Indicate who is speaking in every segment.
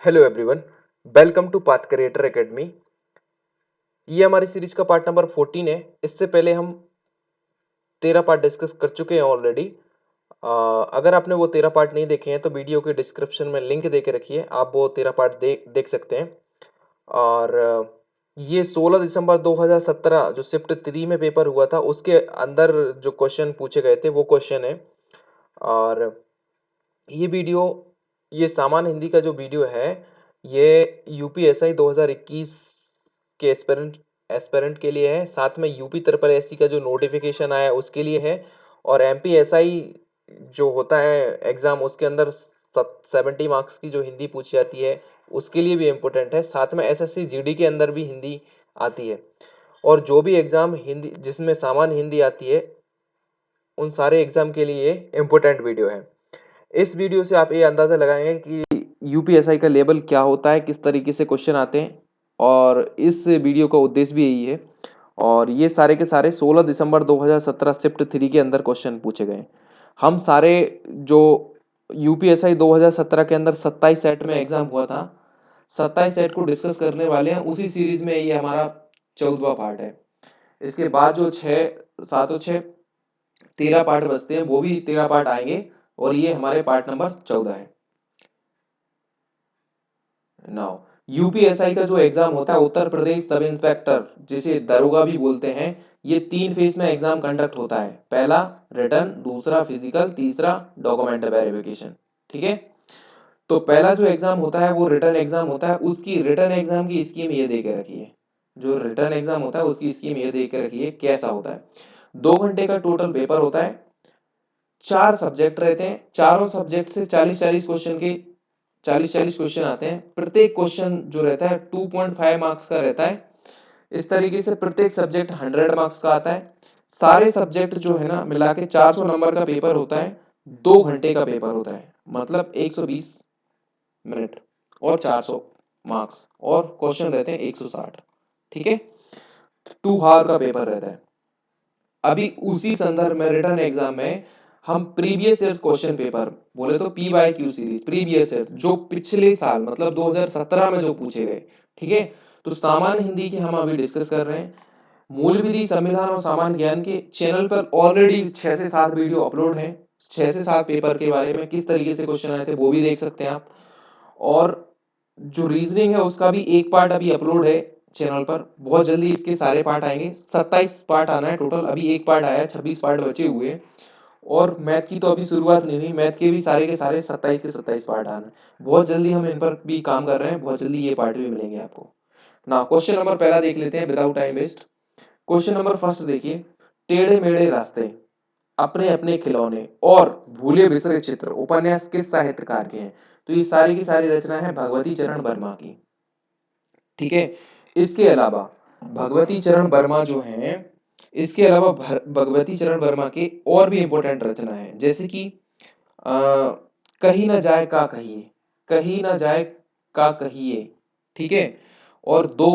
Speaker 1: Hello everyone, welcome to path creator academy. ये हमारी series का पार्ट नंबर 14 है। इससे पहले हम 13 पार्ट डिस्कस कर चुके हैं ऑलरेडी। अगर आपने वो 13 पार्ट नहीं देखे हैं तो वीडियो के डिस्क्रिप्शन में लिंक दे के रखिए, आप वो 13 पार्ट देख सकते हैं। और ये 16 दिसंबर 2017 जो शिफ्ट 3 में पेपर हुआ था उसके अंदर जो क्वेश्चन पूछे गए थे वो क्वेश्चन है। और ये वीडियो, ये सामान्य हिंदी का जो वीडियो है, ये यूपीएसआई 2021 के एस्पिरेंट के लिए है। साथ में यूपी ट्रिपल एससी का जो नोटिफिकेशन आया है उसके लिए है। और एमपीएसआई जो होता है एग्जाम, उसके अंदर 70 मार्क्स की जो हिंदी पूछी जाती है उसके लिए भी इम्पोर्टेंट है। साथ में एसएससी जीडी के अंदर भी हिंदी आती है। और जो भी एग्जाम हिंदी जिसमें सामान्य हिंदी आती है उन सारे एग्जाम के लिए इम्पोर्टेंट वीडियो है। इस वीडियो से आप ये अंदाज़ा लगाएंगे कि यूपीएसआई का लेवल क्या होता है, किस तरीके से क्वेश्चन आते हैं। और इस वीडियो का उद्देश्य भी यही है। और ये सारे के सारे 16 दिसंबर 2017 शिफ्ट 3 के अंदर क्वेश्चन पूछे गए। हम सारे जो यूपीएसआई 2017 के अंदर 27 सेट में एग्जाम हुआ था, 27 सेट को डिस्कस करने वाले हैं। उसी सीरीज में ये हमारा 14वां पार्ट है। इसके बाद जो 13 पार्ट बचते हैं, वो भी 13 पार्ट आएंगे। और ये हमारे पार्ट नंबर 14 है। नाउ यूपीएसआई का जो एग्जाम होता है, उत्तर प्रदेश सब इंस्पेक्टर, जिसे दरोगा भी बोलते हैं, ये 3 फेज में एग्जाम कंडक्ट होता है। पहला रिटन, दूसरा फिजिकल, तीसरा डॉक्यूमेंट वेरिफिकेशन। ठीक है। तो पहला जो एग्जाम होता है वो रिटन एग्जाम होता है। उसकी रिटन एग्जाम की स्कीम ये दे के रखी है। जो रिटन एग्जाम होता है उसकी स्कीम ये दे के रखी है। कैसा होता है? 2 घंटे का टोटल पेपर होता है। 4 सब्जेक्ट रहते हैं। चारों सब्जेक्ट से 40-40 क्वेश्चन के 40-40 क्वेश्चन आते हैं। प्रत्येक क्वेश्चन जो रहता है 2.5 मार्क्स का रहता है। इस तरीके से प्रत्येक सब्जेक्ट 100 मार्क्स का आता है। सारे सब्जेक्ट जो है ना मिला के 400 नंबर का पेपर होता है। 2 घंटे का पेपर होता है, मतलब 120 मिनट और 400 मार्क्स। और क्वेश्चन रहते हैं 160। ठीक है। 2 हावर का पेपर रहता है। अभी उसी संदर्भ में रिटर्न एग्जाम में हम प्रीवियस ईयर क्वेश्चन पेपर, बोले तो P Y Q series, previous year जो पिछले साल मतलब 2017 में जो पूछे गए। ठीक है। तो सामान्य हिंदी की हम अभी डिस्कस कर रहे हैं। मूल विधि, संविधान और सामान्य ज्ञान के चैनल पर ऑलरेडी 6 से 7 वीडियो अपलोड है। 6 से 7 पेपर के बारे में किस तरीके से क्वेश्चन आए थे वो भी देख सकते हैं आप। और जो रीजनिंग है उसका भी एक पार्ट अभी अपलोड है चैनल पर। बहुत जल्दी इसके सारे पार्ट आएंगे। 27 पार्ट आना है टोटल, अभी एक पार्ट आया है, 26 पार्ट बचे हुए हैं। और मैथ की तो अभी शुरुआत नहीं हुई, मैथ के भी सारे के सारे 27 के 27 पार्ट आना है। बहुत जल्दी हम इन पर भी काम कर रहे हैं, बहुत जल्दी ये पार्ट भी मिलेंगे आपको। ना क्वेश्चन नंबर पहला देख लेते हैं without time waste. Question number first देखिए। टेढ़े मेढ़े रास्ते, अपने अपने खिलौने और भूले बिसरे चित्र उपन्यास किस साहित्यकार के हैं? तो ये सारी की सारी रचना है भगवती चरण वर्मा की। ठीक है। इसके अलावा भगवती चरण वर्मा जो है, इसके अलावा भगवती चरण वर्मा के और भी इंपॉर्टेंट रचना है, जैसे कि कहीं ना जाए का कहिए, कहीं ना जाए का कहिए। ठीक है। और दो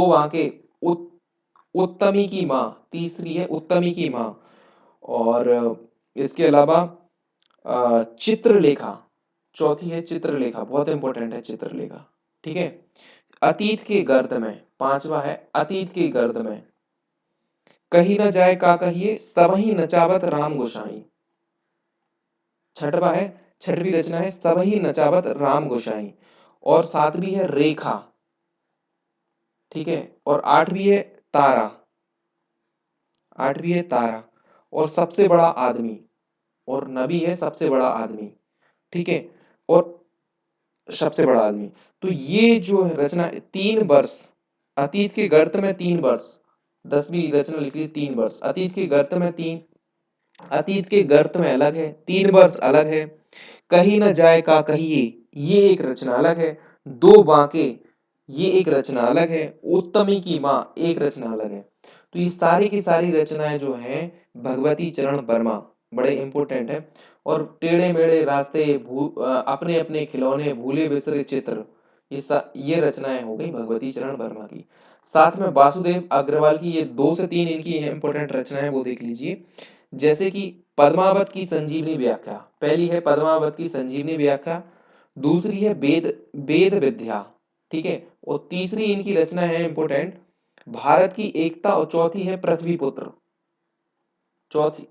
Speaker 1: वाके उत्तमी की माँ, तीसरी है उत्तमी की माँ। और इसके अलावा चित्रलेखा, चौथी है चित्रलेखा, बहुत इंपॉर्टेंट है चित्रलेखा। ठीक है। अतीत के गर्द में, पांचवा है अतीत के गर्द में। कहीं न जाए का कहिए, सबही नचावत राम गोसाई। छठवा है, छठवीं रचना है सबही नचावत राम गोसाई। और सातवीं है रेखा। ठीक है। और आठवीं है तारा। आठवीं है तारा। और सबसे बड़ा आदमी, और नबी है सबसे बड़ा आदमी। ठीक है। और सबसे बड़ा आदमी। तो ये जो है रचना 3 वर्ष, अतीत के गर्त में 3 वर्ष, 10वीं रचना लिख ली 3 वर्ष। अतीत के गर्त में तीन, अतीत के गर्त में अलग है, 3 वर्ष अलग है। कहीं न जाए का कहिए, ये एक रचना अलग है। दो बांके, ये एक रचना अलग है। उत्तमी की माँ, एक रचना अलग है। तो ये सारी की सारी रचनाएं जो हैं भगवती चरण वर्मा, बड़े इंपॉर्टेंट है। और टेढ़े मेढ़े रास्ते, अपने अपने खिलौने, भूले बिसरे चित्र, ये रचनाएं हो गई भगवती चरण वर्मा की। साथ में वासुदेव अग्रवाल की ये 2 से 3 इनकी इंपॉर्टेंट रचनाएं वो देख लीजिए। जैसे कि पद्मावत की संजीवनी व्याख्या, पहली है पद्मावत की संजीवनी व्याख्या। दूसरी है वेद वेद विद्या, ठीक है। और तीसरी इनकी रचना है इंपोर्टेंट, भारत की एकता, और चौथी है पृथ्वी पुत्र। चौथी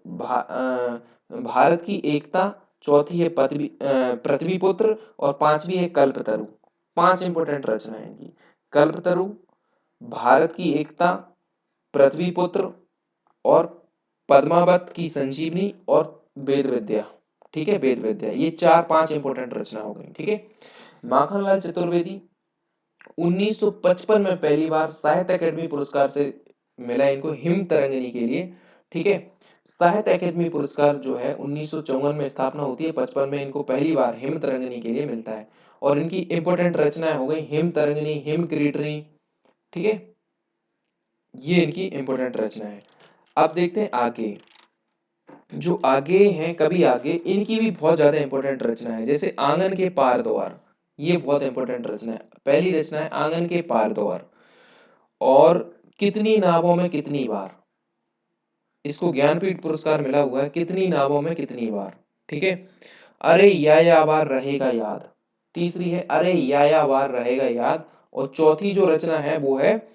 Speaker 1: भारत की एकता, चौथी है पृथ्वी पुत्र, और पांचवी है कल्पतरु। पांच इंपोर्टेंट रचना है इनकी, कल्पतरु, भारत की एकता, पृथ्वी पुत्र, और पद्मावत की संजीवनी, और वेद विद्या, ठीक है, वेद विद्या। ये चार पांच इंपोर्टेंट रचना हो गई, ठीक है। माखनलाल चतुर्वेदी 1955 में पहली बार साहित्य अकेडमी पुरस्कार से मिला इनको, हिम तरंगिणी के लिए, ठीक है। साहित्य अकेडमी पुरस्कार जो है 1954 में स्थापना होती है, 55 में इनको पहली बार हिम तरंगिणी के लिए मिलता है। और इनकी इंपोर्टेंट रचनाएं हो गई हिम तरंगिणी, हिम क्रीडनी, ठीक है। ये इनकी इंपोर्टेंट रचना है। अब देखते हैं आगे, जो आगे हैं कभी आगे, इनकी भी बहुत ज्यादा इंपॉर्टेंट रचना है। जैसे आंगन के पार द्वार, ये बहुत इंपॉर्टेंट रचना है। पहली रचना है आंगन के पार द्वार, और कितनी नावों में कितनी बार, इसको ज्ञानपीठ पुरस्कार मिला हुआ है, कितनी नावों में कितनी बार, ठीक है। अरे या बार रहेगा याद, तीसरी है अरे या बार रहेगा याद, और चौथी जो रचना है वो है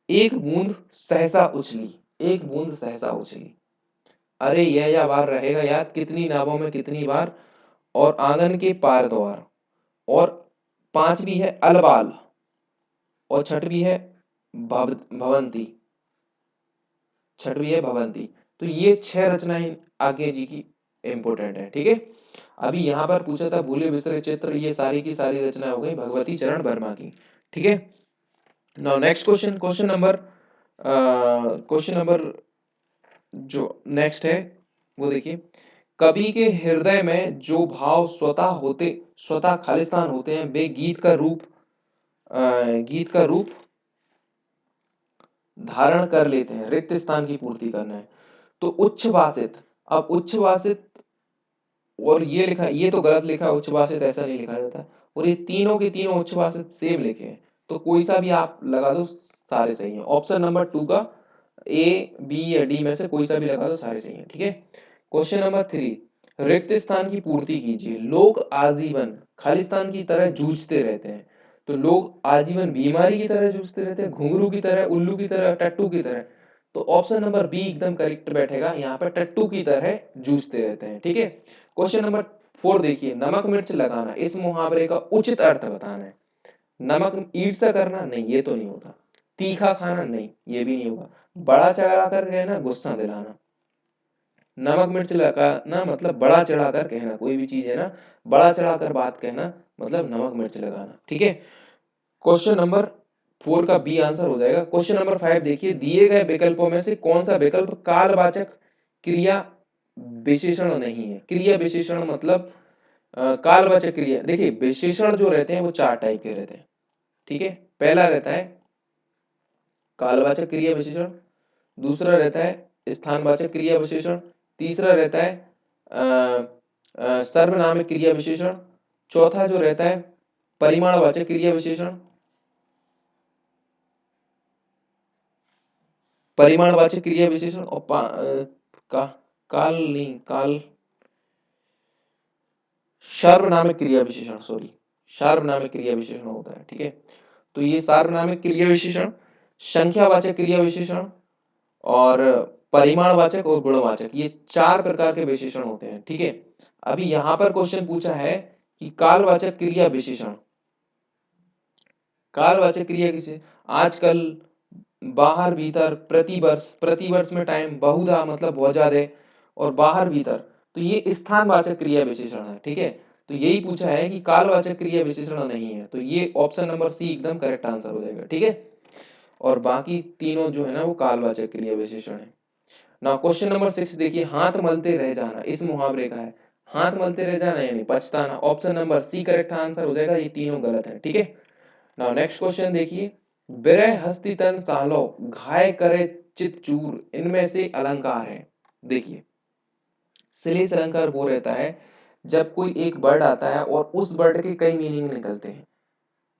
Speaker 1: एक बूंद सहसा उछली, एक बूंद सहसा उछली। अरे यह बार रहेगा याद, कितनी नावों में कितनी बार, और आंगन के पार द्वार, और पांचवी है अलबाल, और छठवीं है भवंती, छठवीं है भवंती। तो ये छह रचनाएं आगे जी की इंपोर्टेंट है, ठीक है। अभी यहाँ पर पूछा था भूले बिसरे चित्र, ये सारी की सारी रचना हो गई भगवती चरण वर्मा की, ठीक है। Now next question, question number जो नेक्स्ट है वो देखिए, कवि के हृदय में जो भाव स्वतः खालिस्तान होते हैं, वे गीत का रूप धारण कर लेते हैं। रिक्त स्थान की पूर्ति करना है तो उच्छ्वासित, अब उच्छ्वासित, और ये लिखा, ये तो गलत लिखा है, उच्छ्वासित ऐसा नहीं लिखा जाता। और ये तीनों के तीनों उच्छ्वासित सेम लिखे हैं, तो कोई सा भी आप लगा दो सारे सही हैं। ऑप्शन नंबर 2 का ए, बी या डी में से कोई सा भी लगा दो सारे सही हैं, ठीक है। क्वेश्चन नंबर 3, रिक्त स्थान की पूर्ति कीजिए। लोग आजीवन खालिस्तान की तरह जूझते रहते हैं, तो लोग आजीवन बीमारी की तरह जूझते रहते हैं, घुंघरू की तरह, उल्लू की तरह, टट्टू की तरह। तो ऑप्शन नंबर बी एकदम करेक्ट बैठेगा, यहाँ पर टट्टू की तरह जूझते रहते हैं, ठीक है। क्वेश्चन नंबर 4 देखिए, नमक मिर्च लगाना, इस मुहावरे का उचित अर्थ बताना है। नमक ईर्ष्या करना, नहीं ये तो नहीं होता। तीखा खाना, नहीं ये भी नहीं होगा। बड़ा चढ़ा कर कहना, गुस्सा दिलाना। नमक मिर्च लगाना मतलब बड़ा चढ़ाकर कहना, कोई भी चीज है ना, बड़ा चढ़ाकर बात कहना मतलब नमक मिर्च लगाना, ठीक है। क्वेश्चन नंबर 4 का बी आंसर हो जाएगा। क्वेश्चन नंबर 5 देखिए, दिए गए विकल्पों में से कौन सा विकल्प कालवाचक क्रिया विशेषण नहीं है। क्रिया विशेषण मतलब कालवाचक क्रिया, देखिए विशेषण जो रहते हैं वो चार टाइप के रहते हैं, ठीक है। पहला रहता है कालवाचक क्रिया विशेषण, दूसरा रहता है स्थानवाचक क्रिया विशेषण, तीसरा रहता है सर्वनामिक क्रिया विशेषण, चौथा जो रहता है परिमाणवाचक क्रिया विशेषण, परिमाणवाचक क्रिया विशेषण, और का काल नहीं काल सार्वनामिक क्रिया विशेषण, सॉरी सार्वनामिक क्रिया विशेषण होता है, ठीक है। तो ये सार्वनामिक क्रिया विशेषण, संख्यावाचक क्रिया विशेषण, और परिमाणवाचक और गुणवाचक, ये चार प्रकार के विशेषण होते हैं, ठीक है। अभी यहां पर क्वेश्चन पूछा है कि कालवाचक क्रिया विशेषण, कालवाचक क्रिया किसे, आजकल, बाहर भीतर, प्रतिवर्ष में टाइम, बहुधा मतलब बहुत ज्यादा, और बाहर भीतर, तो ये स्थानवाचक क्रिया विशेषण है, ठीक है। तो यही पूछा है कि कालवाचक क्रिया विशेषण नहीं है, तो ये ऑप्शन नंबर सी एकदम करेक्ट आंसर हो जाएगा, ठीक है। और बाकी तीनों जो है ना वो कालवाचक क्रिया विशेषण है। ना क्वेश्चन नंबर 6 देखिए, हाथ मलते रह जाना, इस मुहावरे का है। हाथ मलते रह जाना यानी पछताना, option number C correct answer हो जाएगा, ये तीनों गलत है, ठीक है। नाउ नेक्स्ट क्वेश्चन देखिए, विरह हस्ती तन सालो घाय करे चित चूर, इनमें से अलंकार है। देखिए श्लेष अलंकार वो रहता है जब कोई एक वर्ड आता है और उस वर्ड के कई मीनिंग निकलते हैं,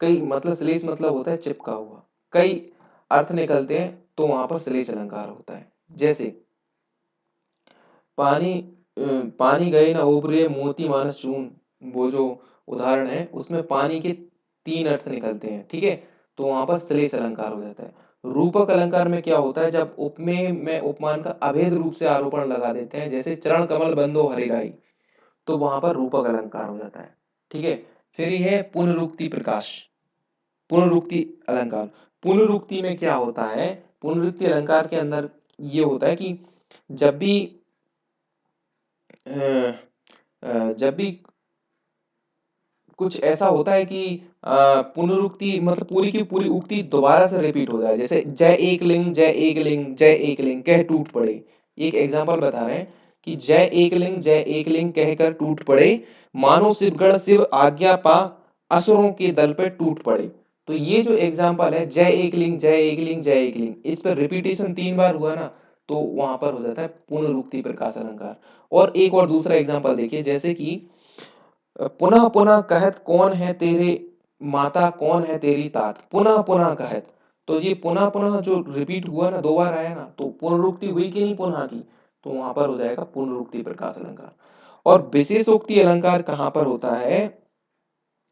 Speaker 1: कई मतलब श्लेष मतलब होता है चिपका हुआ, कई अर्थ निकलते हैं, तो वहां पर श्लेष अलंकार होता है। जैसे पानी पानी गए ना उबरे मोती मानस चून, वो जो उदाहरण है उसमें पानी के 3 अर्थ निकलते हैं, ठीक है, तो वहां पर श्लेष अलंकार हो जाता है। रूपक अलंकार में क्या होता है, जब उपमेय में उपमान का अभेद रूप से आरोपण लगा देते हैं, जैसे चरण कमल बंदो हरिराई, तो वहां पर रूपक अलंकार हो जाता है, ठीक है। फिर यह है पुनरुक्ति प्रकाश, पुनरुक्ति अलंकार। पुनरुक्ति में क्या होता है, पुनरुक्ति अलंकार के अंदर ये होता है कि जब भी जब भी कुछ ऐसा होता है कि पुनरुक्ति मतलब पूरी की पूरी उक्ति दोबारा से रिपीट हो जाए, जैसे जय एक लिंग जय एक लिंग जय एक लिंग कह टूट पड़े। एक एग्जांपल बता रहे हैं कि जय एक लिंग कहकर टूट पड़े, मानो शिवगढ़ शिव आज्ञा पा असुरों के दल पे टूट पड़े। तो ये जो एग्जांपल है जय एक लिंग जय एक लिंग जय एक लिंग, इस पर रिपीटेशन 3 बार हुआ ना, तो वहां पर हो जाता है पुनरुक्ति प्रकाश अलंकार। और एक और दूसरा एग्जांपल देखिए, जैसे कि पुनः पुनः कहत कौन है तेरे माता कौन है तेरी तात, पुनः पुनः कहत। तो ये पुनः पुनः जो रिपीट हुआ ना, 2 बार आया ना, तो पुनरुक्ति हुई कि नहीं पुनः की, तो वहां पर हो जाएगा पुनरुक्ति प्रकाश अलंकार। और विशेषोक्ति अलंकार कहाँ पर होता है,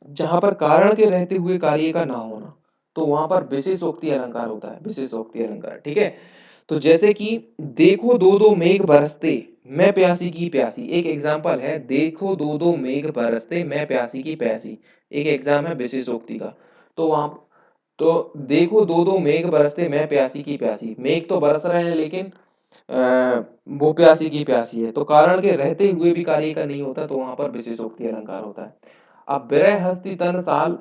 Speaker 1: जहां पर कारण के रहते हुए कार्य का ना होना, तो वहां पर विशेषोक्ति अलंकार होता है, विशेषोक्ति अलंकार, ठीक है। तो जैसे कि देखो दो दो मेघ बरसते मैं प्यासी की प्यासी, एक एग्जाम्पल है, देखो दो दो मेघ बरसते मैं प्यासी की प्यासी, एक एग्जाम है विशेषोक्ति का। तो वहां तो देखो दो दो मेघ बरसते मैं प्यासी की प्यासी, मेघ तो बरस रहे हैं लेकिन वो प्यासी की प्यासी है, तो कारण के रहते हुए भी कार्य का नहीं होता, तो वहां पर विशेषोक्ति अलंकार होता है। अब विरह हस्ती तन साल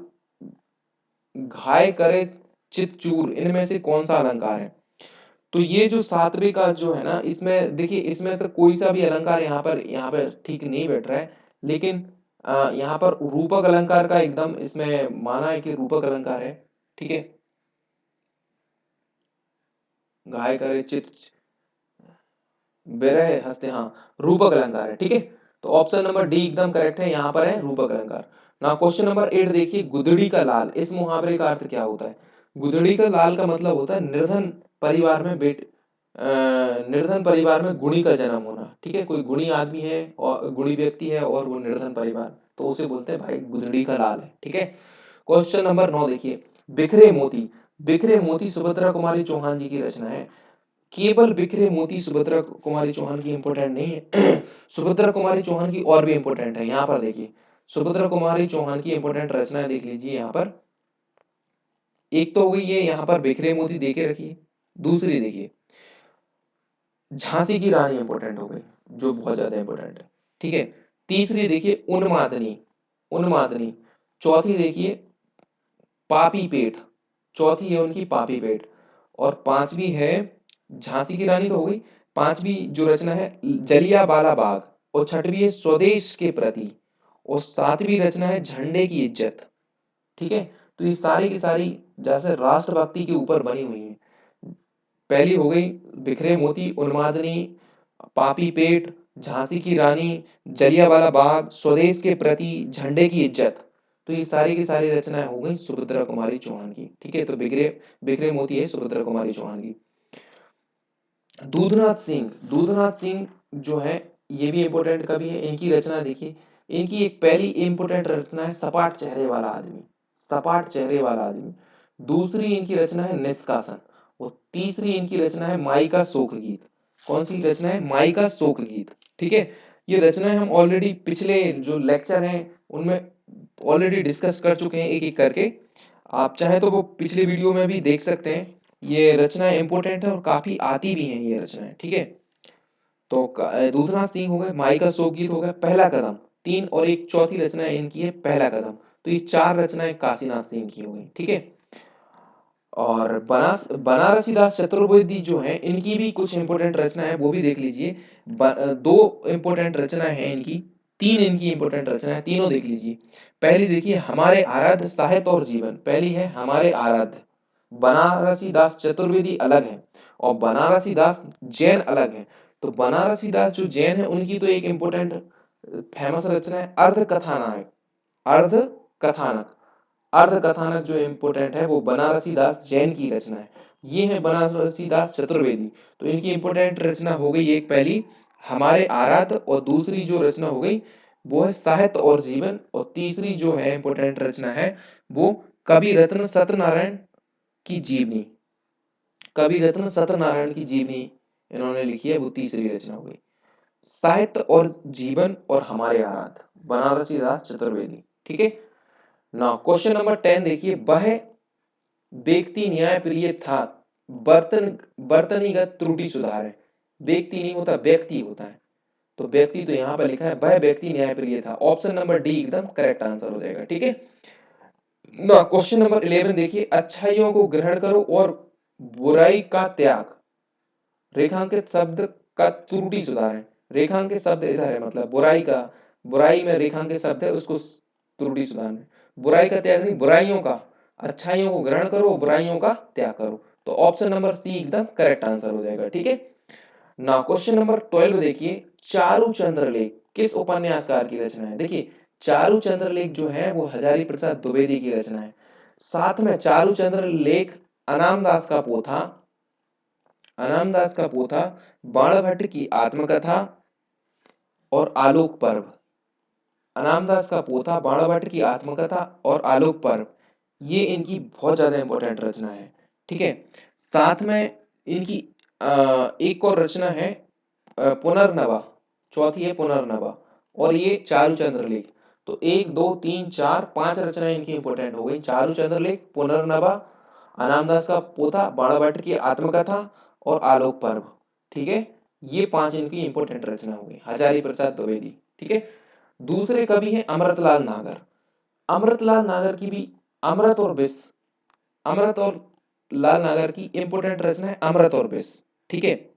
Speaker 1: घाय करे चित चूर, इनमें से कौन सा अलंकार है। तो ये जो सातवें का जो है ना, इसमें देखिए इसमें तो कोई सा भी अलंकार यहाँ पर ठीक नहीं बैठ रहा है, लेकिन यहाँ पर रूपक अलंकार का एकदम इसमें माना है कि रूपक अलंकार है, ठीक है। घाय करे चित विरह हस्ते, हाँ रूपक अलंकार है, ठीक है। तो ऑप्शन नंबर डी एकदम करेक्ट है, यहाँ पर है रूपक अलंकार। ना क्वेश्चन नंबर 8 देखिए, गुदड़ी का लाल, इस मुहावरे का अर्थ क्या होता है। गुदड़ी का लाल का मतलब होता है निर्धन परिवार में निर्धन परिवार में गुणी का जन्म होना, ठीक है। कोई गुणी आदमी है और गुणी व्यक्ति है और वो निर्धन परिवार, तो उसे बोलते हैं भाई गुदड़ी का लाल है, ठीक है। क्वेश्चन नंबर 9 देखिए, बिखरे मोती, बिखरे मोती सुभद्रा कुमारी चौहान जी की रचना है। केवल बिखरे मोती सुभद्रा कुमारी चौहान की इंपोर्टेंट नहीं है सुभद्रा कुमारी चौहान की और भी इंपोर्टेंट है, यहाँ पर देखिए सुभद्रा कुमारी चौहान की इंपोर्टेंट रचनाएं देख लीजिए यहाँ पर। एक तो हो गई ये यहाँ पर बिखरे मोती देके रखिए, दूसरी देखिए झांसी की रानी इंपोर्टेंट हो गई, जो बहुत ज्यादा इंपोर्टेंट है, ठीक है। तीसरी देखिए उन्मादनी, उन्मादनी। चौथी देखिए पापी पेट, चौथी है उनकी पापी पेट। और पांचवी है, झांसी की रानी तो हो गई, पांचवी जो रचना है जलिया वाला बाग, और छठवीं है स्वदेश के प्रति, और सातवीं रचना है झंडे की इज्जत, ठीक है। तो ये सारी की सारी जैसे राष्ट्रभक्ति के ऊपर बनी हुई है। पहली हो गई बिखरे मोती, उन्मादनी, पापी पेट, झांसी की रानी, जलियांवाला बाग, स्वदेश के प्रति, झंडे की इज्जत। तो ये सारी की सारी रचनाएं हो गई सुभद्रा कुमारी चौहान की, ठीक है। तो बिखरे बिखरे मोती है सुभद्रा कुमारी चौहान की। दूधनाथ सिंह, दूधनाथ सिंह जो है ये भी इंपोर्टेंट कवि है, इनकी रचना देखिए। इनकी एक पहली इंपोर्टेंट रचना है सपाट चेहरे वाला आदमी, सपाट चेहरे वाला आदमी। दूसरी इनकी रचना है निष्कासन, और तीसरी इनकी रचना है माई का शोक गीत। कौन सी रचना है, माई का शोक गीत, ठीक है। ये रचनाएं हम ऑलरेडी पिछले जो लेक्चर हैं उनमें ऑलरेडी डिस्कस कर चुके हैं एक एक करके, आप चाहे तो वो पिछले वीडियो में भी देख सकते हैं। ये रचनाएं इंपॉर्टेंट है और काफी आती भी हैं ये रचनाएं, ठीक है। तो दूधनाथ सिंह हो गए, माई का शोक गीत हो गया, पहला कदम, तीन, और एक चौथी रचना इनकी है पहला कदम। तो ये चार रचनाएं काशीनाथ सिंह की हो गई, ठीक है। और बनारसी दास चतुर्वेदी जो है इनकी भी कुछ इंपोर्टेंट रचना है, वो भी देख लीजिए। दो इंपोर्टेंट रचनाएं हैं इनकी, तीन इनकी इंपोर्टेंट रचनाएं, तीनों देख लीजिए। पहली देखिए हमारे आराध्य साहित्य और जीवन, पहली है हमारे आराध्य। बनारसी दास चतुर्वेदी अलग है और बनारसी दास जैन अलग है। तो बनारसी दास जो जैन है उनकी तो एक इंपोर्टेंट फेमस रचना है अर्ध कथानाक, अर्ध कथानक। अर्ध कथानक जो इम्पोर्टेंट है वो बनारसी दास जैन की रचना है। ये है बनारसी दास चतुर्वेदी। तो इनकी इम्पोर्टेंट रचना हो गई एक पहली हमारे आराध्य, और दूसरी जो रचना हो गई वो है साहित्य और जीवन, और तीसरी जो है इंपॉर्टेंट रचना है वो कवि रत्न सत्यनारायण की जीवनी। कवि रत्न सत्यनारायण की जीवनी इन्होंने लिखी है, वो तीसरी रचना हो गई। साहित्य और जीवन और हमारे आराध, बनारसी दास चतुर्वेदी। ठीक है ना। क्वेश्चन नंबर 10 देखिए, वह व्यक्ति न्याय प्रिय था, बर्तन बर्तनीगत त्रुटि सुधारे। व्यक्ति नहीं होता, व्यक्ति होता है, तो व्यक्ति तो यहाँ पर लिखा है, वह व्यक्ति न्याय प्रिय था। ऑप्शन नंबर डी एकदम करेक्ट आंसर हो जाएगा। ठीक है ना। क्वेश्चन नंबर 11 देखिए, अच्छाइयों को ग्रहण करो और बुराई का त्याग। रेखांकित शब्द का त्रुटि सुधारें। रेखांकित शब्द इधर है, मतलब बुराई का, बुराई में रेखांकित शब्द है, उसको त्रुटि सुधारें। बुराई का त्याग नहीं, बुराइयों का, अच्छाइयों को ग्रहण करो, बुराइयों का त्याग करो। तो ऑप्शन नंबर सी एकदम करेक्ट आंसर हो जाएगा। ठीक है ना। क्वेश्चन नंबर 12 देखिए, चारु चंद्रलेख किस उपन्यासकार की रचना है। देखिए चारु चंद्रलेख जो है वो हजारी प्रसाद द्विवेदी की रचना है। साथ में चारु चंद्रलेख अनामदास का पोथा, अनामदास का पोथा, बाणभट्ट की आत्मकथा और आलोक पर्व। अनामदास का पोथा, बाणभट्ट की आत्मकथा और आलोक पर्व, ये इनकी बहुत ज्यादा इंपॉर्टेंट रचना है। ठीक है, साथ में इनकी एक और रचना है पुनर्नवा, चौथी है पुनर्नवा, और ये चारुचंद्र लेख। तो एक दो तीन चार पांच रचनाएं इनकी इंपॉर्टेंट हो गई, चारुचंद्र लेख, पुनर्नवा, अनामदास का पोथा, बाणभट्ट की आत्मकथा और आलोक पर्व। ठीक है, ये पांच इनकी इंपॉर्टेंट रचना हो गई, हजारी प्रसाद द्विवेदी। ठीक है, दूसरे कवि हैं अमृतलाल नागर। अमृतलाल नागर की भी अमृत और विष, अमृत और लाल नागर की इंपॉर्टेंट रचना है अमृत और विष। ठीक है,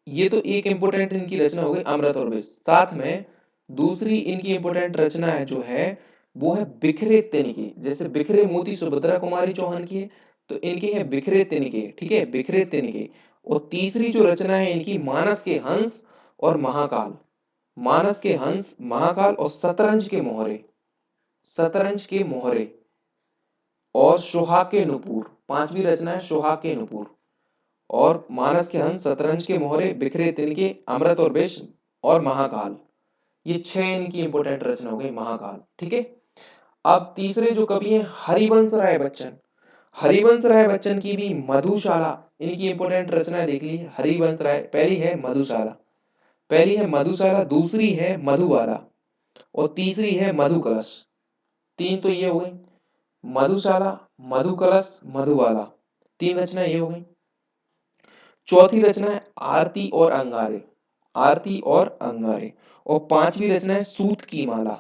Speaker 1: ये तो एक इंपॉर्टेंट इनकी रचना हो गई अमृत और विष। साथ में दूसरी इनकी इंपॉर्टेंट रचना है जो है वो है बिखरे तिनके। जैसे बिखरे मोती सुभद्रा कुमारी चौहान की है, तो इनके हैं बिखरे तिनके। ठीक है, बिखरे तिनके। और तीसरी जो रचना है इनकी मानस के हंस और महाकाल, मानस के हंस, महाकाल और शतरंज के मोहरे, शतरंज के मोहरे और सुहाग के नुपुर। पांचवी रचना है सुहाग के नुपुर। और मानस के हंस, शतरंज के मोहरे, बिखरे तिनके, अमृत और विष और महाकाल, ये छह इनकी इंपोर्टेंट रचना हो गई, महाकाल। ठीक है, अब तीसरे जो कवि हैं हरिवंश राय बच्चन। हरिवंश राय बच्चन की भी मधुशाला इनकी इंपोर्टेंट रचना देख लीजिए। हरिवंश राय, पहली है मधुशाला, पहली है मधुशाला, दूसरी है मधुबाला और तीसरी है मधुकलश। तीन तो ये हो गई, मधुशाला, मधुकलश, मधुबाला, तीन रचना ये हो गई। चौथी रचना है आरती और अंगारे, आरती और अंगारे। और पांचवी रचना है सूत की माला।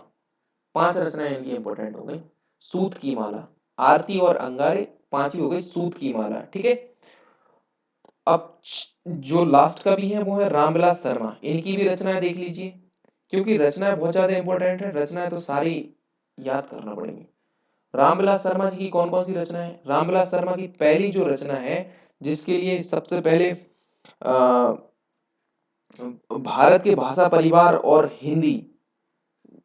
Speaker 1: पांच रचनाएं इनकी इंपॉर्टेंट हो गई, सूत की माला, आरती और अंगारे, पांचवी हो गई सूत की माला। ठीक है, अब जो लास्ट का भी है वो है रामविलास शर्मा। इनकी भी रचनाएं देख लीजिए, क्योंकि रचनाएं बहुत ज्यादा इंपॉर्टेंट है, रचनाएं तो सारी याद करना पड़ेगी। रामविलास शर्मा जी की कौन कौन सी रचना है। रामविलास शर्मा की पहली जो रचना है, जिसके लिए सबसे पहले भारत के भाषा परिवार और हिंदी,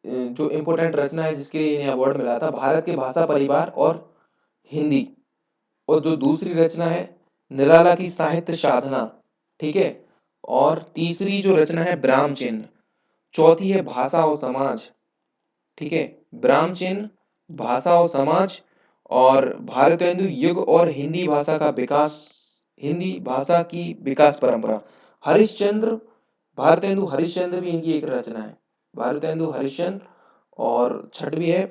Speaker 1: जो इम्पोर्टेंट रचना है जिसके लिए इन्हें अवार्ड मिला था, भारत के भाषा परिवार और हिंदी। और जो दूसरी रचना है निराला की साहित्य साधना। ठीक है, और तीसरी जो रचना है ब्राह्म चिन्ह। चौथी है भाषा और समाज। ठीक है, ब्राह्म चिन्ह, भाषा और समाज, और भारतेंदु युग और हिंदी भाषा का विकास, हिंदी भाषा की विकास परंपरा। हरिश्चंद्र, भारतेंदु हरिश्चंद्र भी इनकी एक रचना है, भारतेंदु हरिश्चंद्र। और छठवीं है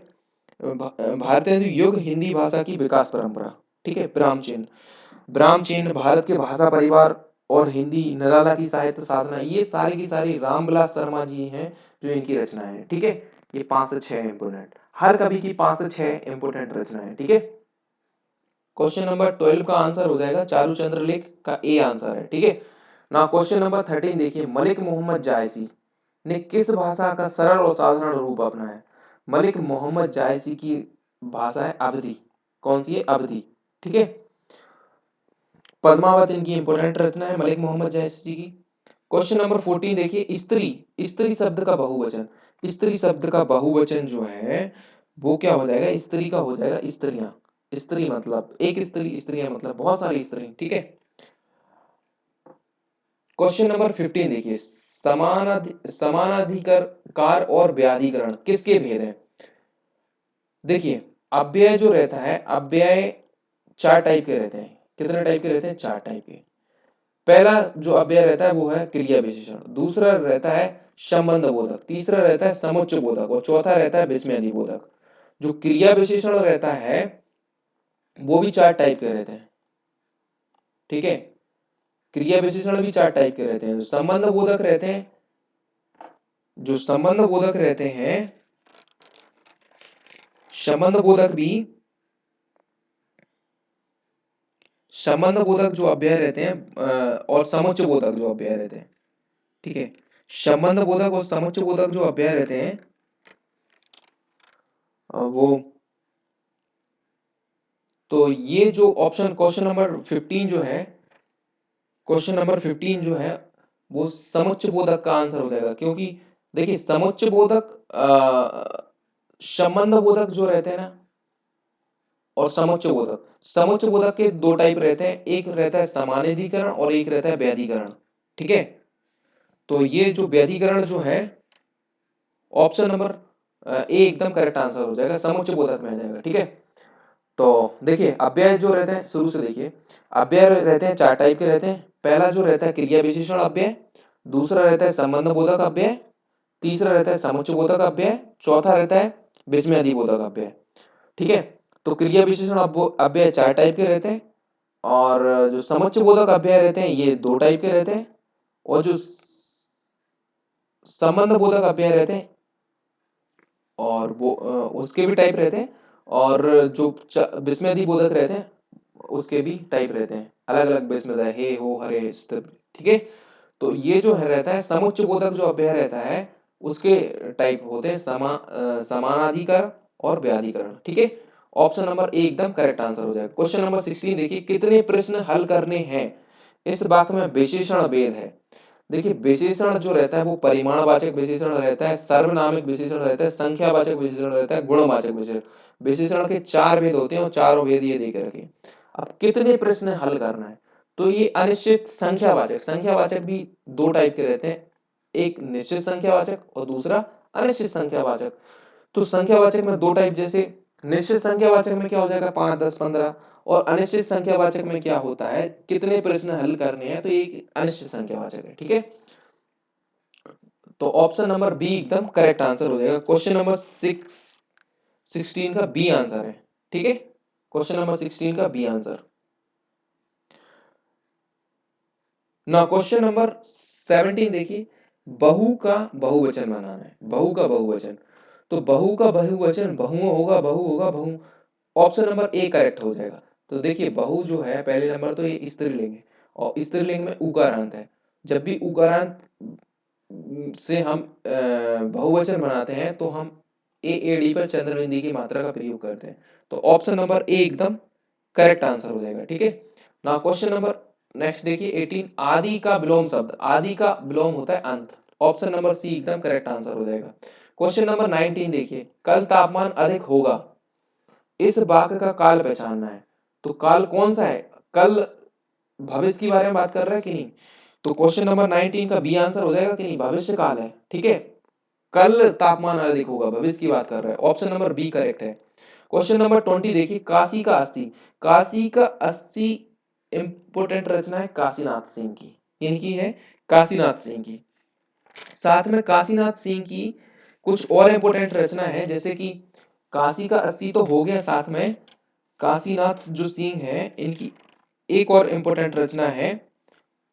Speaker 1: भारतेंदु युग, हिंदी भाषा की विकास परंपरा। ठीक है, ब्राह्म चिन्ह, ब्राह्म चिन्ह, भारत के भाषा परिवार और हिंदी, निराला की साहित्य साधना, ये सारी की सारी रामविलास शर्मा जी हैं जो इनकी रचना है। ठीक है, ये 5 से 6 इंपोर्टेंट, हर कवि की 5 से 6 इंपोर्टेंट रचना है। ठीक है, क्वेश्चन नंबर 12 का आंसर हो जाएगा चारुचंद्र लेख का ए आंसर है। ठीक है ना। क्वेश्चन नंबर 13 देखिए, मलिक मोहम्मद जायसी ने किस भाषा का सरल और साधारण रूप अपनाया। मलिक मोहम्मद जायसी की भाषा है अवधी। कौन सी है, अवधी। ठीक है, पद्मावत इनकी इंपोर्टेंट रचना है मलिक मोहम्मद जायसी जी की। क्वेश्चन नंबर 14 देखिए, स्त्री, स्त्री शब्द का बहुवचन। स्त्री शब्द का बहुवचन जो है वो क्या हो जाएगा, स्त्री का हो जाएगा स्त्रियां। स्त्री मतलब एक स्त्री, स्त्रियां मतलब बहुत सारी स्त्री। ठीक है, क्वेश्चन नंबर 15 देखिए, समानाधिकार और व्याधिकरण किसके भेद हैं? देखिए, अव्यय जो रहता है, अव्यय 4 टाइप के रहते हैं। कितने टाइप के रहते हैं? 4 टाइप के। पहला जो अव्यय रहता है वो है क्रिया विशेषण, दूसरा रहता है संबंध बोधक, तीसरा रहता है समुच्चय बोधक और चौथा रहता है विस्मयादि बोधक। जो क्रिया विशेषण रहता है वो भी 4 टाइप के रहते हैं, ठीक है। क्रिया विशेषण भी 4 टाइप के रहते हैं। जो संबंध बोधक रहते हैं, जो संबंध बोधक रहते हैं, संबंध बोधक भी, संबंध बोधक जो अव्यय रहते हैं और समुच्चय बोधक जो अव्यय रहते हैं, ठीक है। संबंध बोधक और समुच्चय बोधक जो अव्यय रहते हैं वो, तो ये जो ऑप्शन क्वेश्चन नंबर 15 जो है, क्वेश्चन नंबर 15 जो है वो समुच्चय बोधक का आंसर हो जाएगा। क्योंकि देखिए समुच्चय बोधक संबंध बोधक जो रहते हैं ना और समुच्चय बोधक, समुच्चय बोधक के 2 टाइप रहते हैं, एक रहता है समानाधिकरण और एक रहता है व्याधिकरण, ठीक है। तो ये जो व्याधिकरण जो है ऑप्शन नंबर ए एकदम करेक्ट आंसर हो जाएगा, समुच्चय बोधक में आ जाएगा, ठीक है। तो देखिए अव्यय जो रहते हैं, शुरू से देखिए, अव्यय रहते हैं 4 टाइप के रहते हैं। पहला जो रहता है क्रिया विशेषण अव्यय, दूसरा रहता है संबंध बोधक अव्यय, तीसरा रहता है समुच्चय बोधक अव्यय, चौथा रहता है विस्मयादि बोधक अव्यय, ठीक है। तो क्रिया विशेषण अव्यय 4 टाइप के रहते हैं और जो समुच्चय बोधक अव्यय रहते हैं ये 2 टाइप के रहते हैं और जो संबंध बोधक अव्यय रहते हैं और वो उसके भी टाइप रहते हैं और जो विस्मयादि बोधक रहते हैं उसके भी टाइप रहते हैं, अलग अलग विस्मय हे हो हरे स्थिर, ठीक है। तो ये जो है रहता है समुच्चय बोधक जो अव्यय रहता है उसके टाइप होते हैं समानाधिकरण और व्याधिकरण, ठीक है। ऑप्शन नंबर ए एकदम करेक्ट आंसर हो जाएगा। क्वेश्चन नंबर 16 देखिए, कितने प्रश्न हल करने हैं इस वाक्य में विशेषण भेद है। देखिए विशेषण जो रहता है वो परिमाणवाचक विशेषण रहता है, सर्वनामिक विशेषण रहता है, संख्यावाचक विशेषण रहता है, गुणवाचक विशेषण। विशेषण के 4 भेद होते हैं और चारों भेद ये देकर रखे। अब कितने प्रश्न हल करना है, तो ये अनिश्चित संख्यावाचक, संख्यावाचक भी 2 टाइप के रहते हैं, एक निश्चित संख्यावाचक और दूसरा अनिश्चित संख्यावाचक। तो संख्यावाचक में 2 टाइप, जैसे निश्चित संख्यावाचक में क्या हो जाएगा 5, 10, 15 और अनिश्चित संख्यावाचक में क्या होता है कितने प्रश्न हल करने हैं, तो ये अनिश्चित संख्यावाचक है, ठीक है। तो ऑप्शन नंबर बी एकदम करेक्ट आंसर हो जाएगा। क्वेश्चन नंबर 16 का बी आंसर है, ठीक है। क्वेश्चन नंबर 16 का बी आंसर। ना क्वेश्चन नंबर 17 देखिए, बहु का बहुवचन बनाना है, बहु का बहुवचन। तो बहु का बहुवचन बहु होगा, बहु होगा, बहु। ऑप्शन नंबर ए करेक्ट हो जाएगा। तो देखिए बहु जो है पहले नंबर तो ये स्त्रीलिंग है और स्त्रीलिंग में उकारांत है। जब भी उकारांत से हम बहुवचन बनाते हैं तो हम ए एडी पर चंद्रबिंदी की मात्रा का प्रयोग करते हैं। तो ऑप्शन नंबर ए एकदम करेक्ट आंसर हो जाएगा, ठीक है। ना क्वेश्चन नंबर नेक्स्ट देखिए 18, आदि का विलोम शब्द, आदि का विलोम होता है अंत। ऑप्शन नंबर सी एकदम करेक्ट आंसर हो जाएगा। क्वेश्चन नंबर 19 देखिए, कल तापमान अधिक होगा, इस वाक्य का काल पहचानना है। तो काल कौन सा है, कल भविष्य के बारे में बात कर रहा है कि नहीं। तो क्वेश्चन नंबर 19 का बी आंसर हो जाएगा कि नहीं, भविष्य काल है, ठीक है। कल तापमान अधिक होगा, भविष्य की बात कर रहा है, ऑप्शन नंबर बी करेक्ट है। क्वेश्चन नंबर 20 देखिए, काशी का 80, काशी का 80 इंपोर्टेंट रचना है काशीनाथ सिंह की, इनकी है काशीनाथ सिंह की। साथ में काशीनाथ सिंह की कुछ और इंपोर्टेंट रचना है, जैसे कि काशी का 80 तो हो गया, साथ में काशीनाथ जो सिंह है इनकी एक और इंपोर्टेंट रचना है,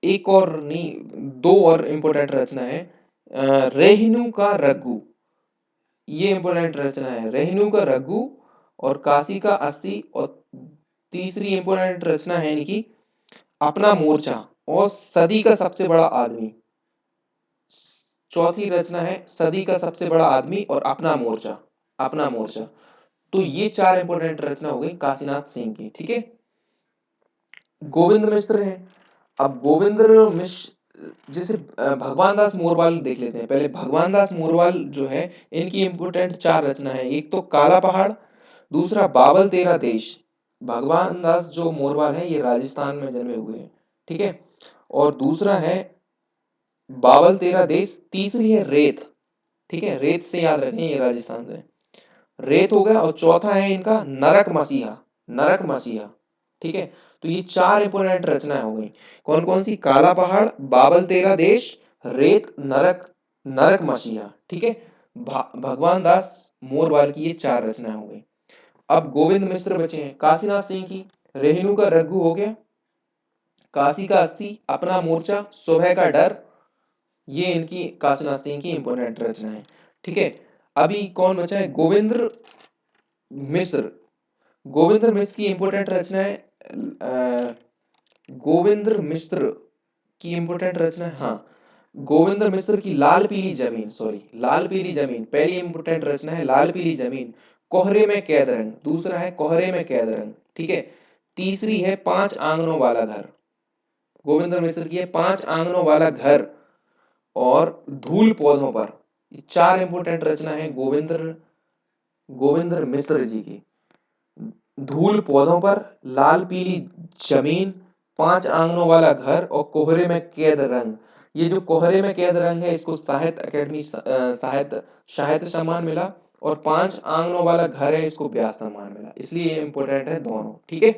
Speaker 1: एक और नहीं 2 और इंपोर्टेंट रचना है, रेहनु का रघु, ये इंपोर्टेंट रचना है, रेहनु का रघु और काशी का 80। और तीसरी इंपोर्टेंट रचना है इनकी अपना मोर्चा और सदी का सबसे बड़ा आदमी। चौथी रचना है सदी का सबसे बड़ा आदमी और अपना मोर्चा, अपना मोर्चा। तो ये 4 इंपोर्टेंट रचना हो गई काशीनाथ सिंह की, ठीक है। गोविंद मिश्र है। अब गोविंद मिश्र जैसे भगवान दास मोरवाल देख लेते हैं पहले। भगवान दास मोरवाल जो है इनकी इंपोर्टेंट 4 रचना है, एक तो काला पहाड़, दूसरा बाबल तेरा देश। भगवान दास जो मोरवाल है ये राजस्थान में जन्मे हुए हैं, ठीक है। और दूसरा है बाबल तेरा देश, तीसरी है रेत, ठीक है, रेत से याद रखें, ये राजस्थान से रेत हो गया, और चौथा है इनका नरक मसीहा, नरक मसीहा, ठीक है। तो ये चार इंपोर्टेंट रचनाएं हो गई। कौन कौन सी? काला पहाड़, बाबल तेरा देश, रेत, नरक, नरक मसीहा, ठीक है। भगवान दास मोरवाल की ये चार रचनाएं हो गई। अब गोविंद मिश्र बचे हैं, काशीनाथ सिंह की रेहनू का रघु हो गया, काशी का अस्सी, अपना मोर्चा, सुबह का डर, ये इनकी काशीनाथ सिंह की इंपोर्टेंट रचना है, ठीक है। अभी कौन बचा है? गोविंद्र मिश्र, गोविंद्र मिश्र की इंपोर्टेंट रचना है, गोविंद्र मिश्र की इंपोर्टेंट रचना है, हाँ, गोविंद्र मिश्र की लाल पीली जमीन, सॉरी, लाल पीली जमीन पहली इंपोर्टेंट रचना है, लाल पीली जमीन। कोहरे में कैद रंग दूसरा है, कोहरे में कैद रंग, ठीक है। तीसरी है पांच आंगनों वाला घर, गोविंद्र मिश्र की है पांच आंगनों वाला घर, और धूल पौधों पर। ये चार इंपोर्टेंट रचना है गोविंद्र गोविंद्र मिश्र जी की। धूल पौधों पर, लाल पीली जमीन, पांच आंगनों वाला घर, और कोहरे में कैद रंग। ये जो कोहरे में कैद रंग है, इसको साहित्य अकेडमी साहित्य साहित्य सम्मान मिला, और पांच आंगनों वाला घर है, इसको व्यास सम्मान मिला, इसलिए ये इंपोर्टेंट है दोनों, ठीक है।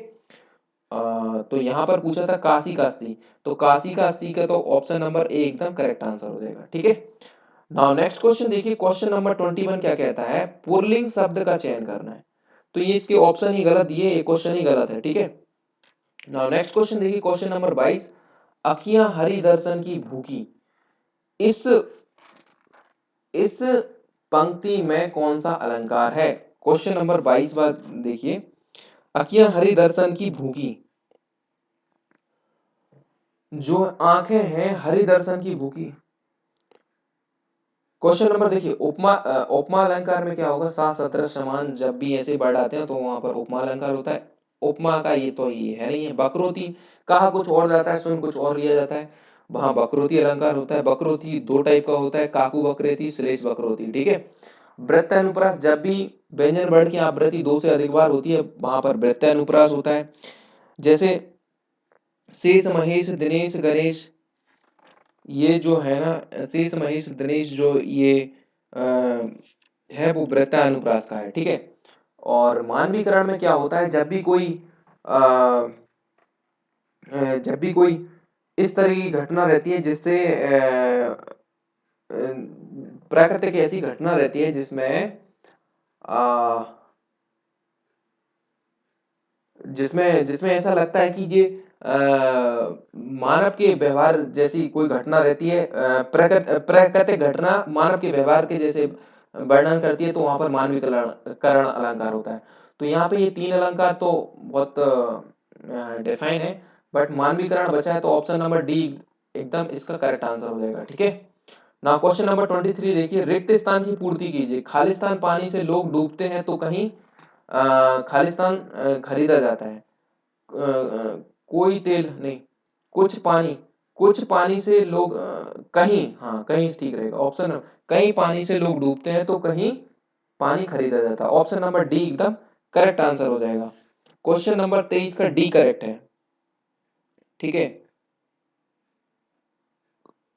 Speaker 1: तो यहाँ पर पूछा था काशी का अस्सी, तो काशी का अस्सी का तो ऑप्शन नंबर ए एकदम करेक्ट आंसर हो जाएगा, ठीक है। नाउ नेक्स्ट क्वेश्चन देखिए, क्वेश्चन नंबर 21 क्या कहता है? पुल्लिंग शब्द का चयन करना है। तो ये इसके ऑप्शन ही गलत दिए, ये क्वेश्चन ही गलत है, ठीक है। नाउ नेक्स्ट क्वेश्चन देखिए, क्वेश्चन नंबर 22, अखियां हरि दर्शन की भूखी, इस इस पंक्ति में कौन सा अलंकार है? क्वेश्चन नंबर 22 बात देखिए, अखियां हरि दर्शन की भूखी, जो आंखें हैं हरि दर्शन की भूखी। क्वेश्चन नंबर देखिए, उपमा उपमा अलंकार में क्या होगा? सा सत्रह समान, जब भी ऐसे वर्ड आते हैं तो वहां पर उपमा अलंकार होता है। उपमा का ये तो ये है नहीं है। बकरोती, कहा कुछ और जाता है, सुन कुछ और लिया जाता है, वहां बकरोती अलंकार होता है। बकरोती दो टाइप का होता है, काकू बकरेती, श्लेष बकरोती, ठीक है। वृत्त अनुप्रास, जब भी व्यंजन वर्ण की आवृत्ति दो से अधिक बार होती है, वहां पर वृत्त अनुप्रास होता है। जैसे शेष महेश दिनेश गणेश, ये जो है ना, शेष महेश दिनेश, जो ये आ, है वो वृत्तानुप्रास का है, ठीक है। और मानवीकरण में क्या होता है? आ, जब भी कोई इस तरह की घटना रहती है जिससे प्राकृतिक ऐसी घटना रहती है जिसमें आ, जिसमें जिसमें ऐसा लगता है कि ये मानव के व्यवहार जैसी कोई घटना रहती है, प्राकृतिक घटना मानव के व्यवहार के जैसे वर्णन करती है, तो वहां पर मानवीकरण करण अलंकार होता है। तो यहाँ पे ये तीन अलंकार तो बहुत डिफाइन है, बट मानवीकरण बचा है, तो ऑप्शन नंबर डी एकदम इसका करेक्ट आंसर हो जाएगा, ठीक है। ना क्वेश्चन नंबर 23 देखिए, रिक्त स्थान की पूर्ति कीजिए। खालिस्तान पानी से लोग डूबते हैं, तो कहीं खालिस्तान खरीदा जाता है। कोई तेल नहीं, कुछ पानी, कुछ पानी से लोग कहीं, हाँ कहीं ठीक रहेगा ऑप्शन, कहीं पानी से लोग डूबते हैं, तो कहीं पानी खरीदा जाता है। ऑप्शन नंबर डी एकदम करेक्ट आंसर हो जाएगा। क्वेश्चन नंबर 23 का डी करेक्ट है, ठीक है।